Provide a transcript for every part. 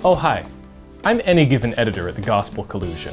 Oh hi, I'm any given editor at the Gospel Collusion.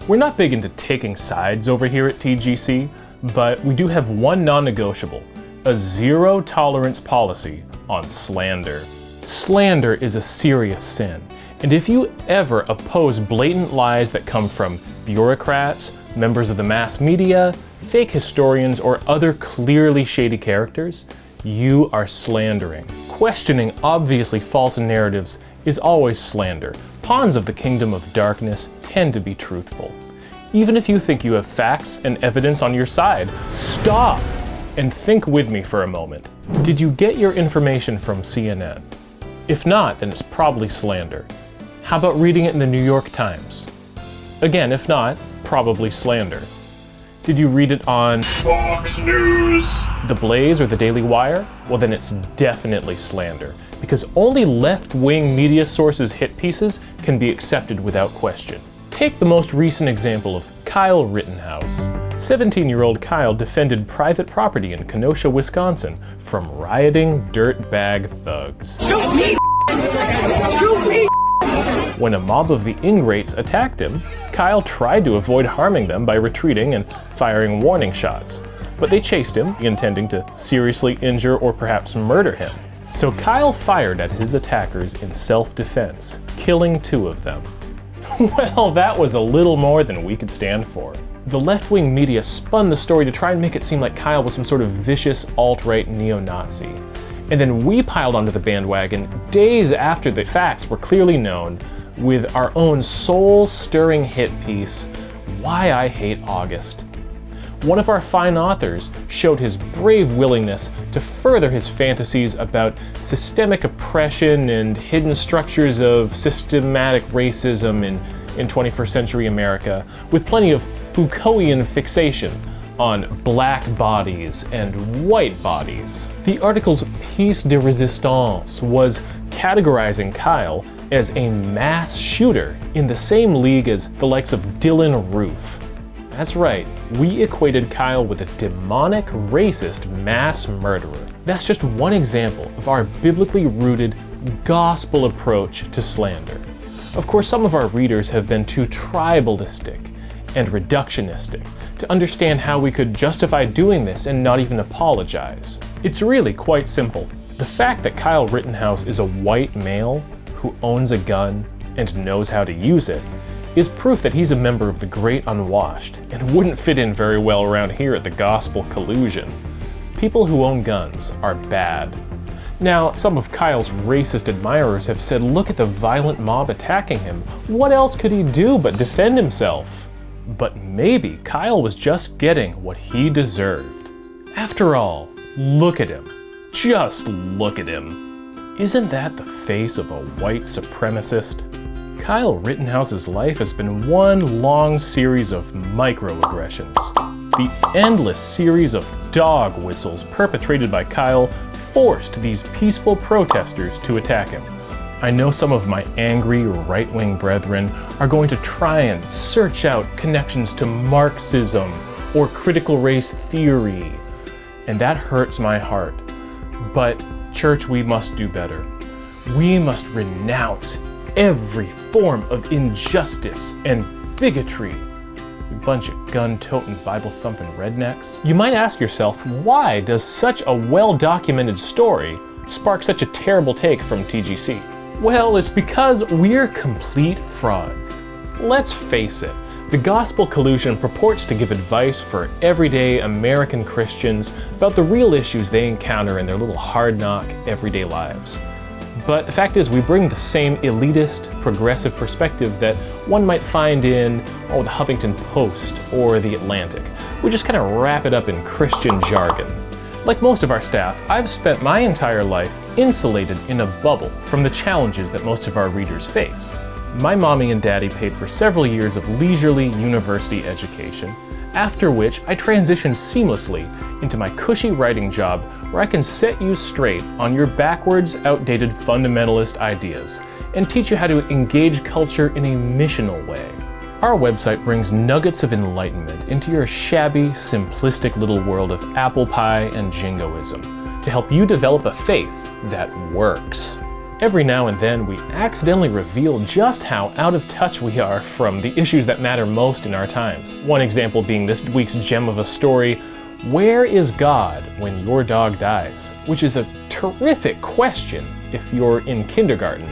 We're not big into taking sides over here at TGC, but we do have one non-negotiable, a zero-tolerance policy on slander. Slander is a serious sin, and if you ever oppose blatant lies that come from bureaucrats, members of the mass media, fake historians, or other clearly shady characters, you are slandering. Questioning obviously false narratives is always slander. Pawns of the kingdom of darkness tend to be truthful. Even if you think you have facts and evidence on your side, stop and think with me for a moment. Did you get your information from CNN? If not, then it's probably slander. How about reading it in the New York Times? Again, if not, probably slander. Did you read it on Fox News, The Blaze, or The Daily Wire? Well, then it's definitely slander, because only left-wing media sources' hit pieces can be accepted without question. Take the most recent example of Kyle Rittenhouse. 17-year-old Kyle defended private property in Kenosha, Wisconsin from rioting dirtbag thugs. Shoot me! Shoot me! When a mob of the ingrates attacked him, Kyle tried to avoid harming them by retreating and firing warning shots, but they chased him, intending to seriously injure or perhaps murder him. So Kyle fired at his attackers in self-defense, killing 2 of them. Well, that was a little more than we could stand for. The left-wing media spun the story to try and make it seem like Kyle was some sort of vicious alt-right neo-Nazi. And then we piled onto the bandwagon days after the facts were clearly known with our own soul-stirring hit piece, Why I Hate August. One of our fine authors showed his brave willingness to further his fantasies about systemic oppression and hidden structures of systematic racism in 21st century America, with plenty of Foucaultian fixation on black bodies and white bodies. The article's piece de resistance was categorizing Kyle as a mass shooter in the same league as the likes of Dylan Roof. That's right, we equated Kyle with a demonic, racist mass murderer. That's just one example of our biblically rooted gospel approach to slander. Of course, some of our readers have been too tribalistic and reductionistic to understand how we could justify doing this and not even apologize. It's really quite simple. The fact that Kyle Rittenhouse is a white male who owns a gun and knows how to use it is proof that he's a member of the great unwashed and wouldn't fit in very well around here at the Gospel Collusion. People who own guns are bad. Now, some of Kyle's racist admirers have said, look at the violent mob attacking him. What else could he do but defend himself? But maybe Kyle was just getting what he deserved. After all, look at him. Just look at him. Isn't that the face of a white supremacist? Kyle Rittenhouse's life has been one long series of microaggressions. The endless series of dog whistles perpetrated by Kyle forced these peaceful protesters to attack him. I know some of my angry right-wing brethren are going to try and search out connections to Marxism or critical race theory, and that hurts my heart. But, church, we must do better. We must renounce every form of injustice and bigotry. You bunch of gun-toting, Bible-thumping rednecks. You might ask yourself, why does such a well-documented story spark such a terrible take from TGC? Well, it's because we're complete frauds. Let's face it, the Gospel Collusion purports to give advice for everyday American Christians about the real issues they encounter in their little hard-knock everyday lives. But the fact is, we bring the same elitist, progressive perspective that one might find in, the Huffington Post or the Atlantic. We just kind of wrap it up in Christian jargon. Like most of our staff, I've spent my entire life insulated in a bubble from the challenges that most of our readers face. My mommy and daddy paid for several years of leisurely university education, after which I transitioned seamlessly into my cushy writing job where I can set you straight on your backwards, outdated fundamentalist ideas and teach you how to engage culture in a missional way. Our website brings nuggets of enlightenment into your shabby, simplistic little world of apple pie and jingoism to help you develop a faith that works. Every now and then, we accidentally reveal just how out of touch we are from the issues that matter most in our times. One example being this week's gem of a story, where is God when your dog dies? Which is a terrific question if you're in kindergarten.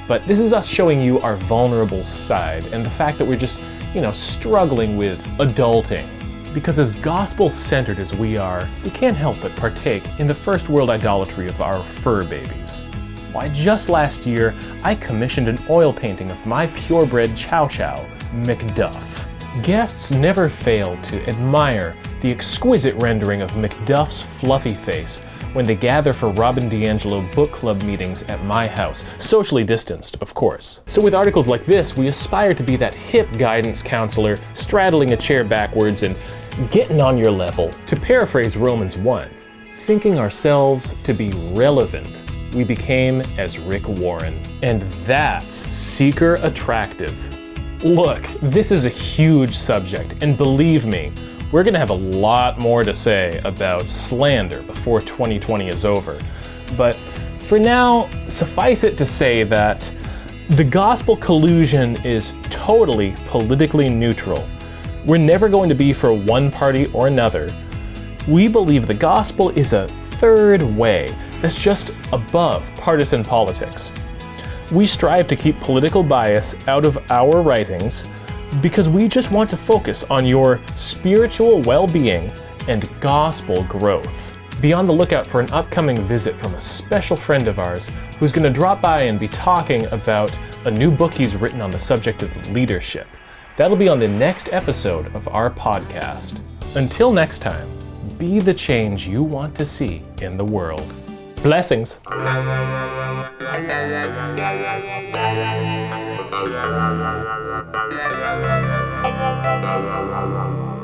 But this is us showing you our vulnerable side and the fact that we're just, struggling with adulting. Because as gospel-centered as we are, we can't help but partake in the first world idolatry of our fur babies. Why, just last year, I commissioned an oil painting of my purebred Chow Chow, McDuff. Guests never fail to admire the exquisite rendering of McDuff's fluffy face when they gather for Robin DiAngelo book club meetings at my house, socially distanced, of course. So with articles like this, we aspire to be that hip guidance counselor straddling a chair backwards and getting on your level. To paraphrase Romans 1, thinking ourselves to be relevant, we became as Rick Warren. And that's seeker attractive. Look, this is a huge subject, and believe me, we're gonna have a lot more to say about slander before 2020 is over. But for now, suffice it to say that the gospel collusion is totally politically neutral. We're never going to be for one party or another. We believe the gospel is a third way that's just above partisan politics. We strive to keep political bias out of our writings because we just want to focus on your spiritual well-being and gospel growth. Be on the lookout for an upcoming visit from a special friend of ours who's going to drop by and be talking about a new book he's written on the subject of leadership. That'll be on the next episode of our podcast. Until next time, be the change you want to see in the world. Blessings. La la la la la la la la la la la la la la la la la la la la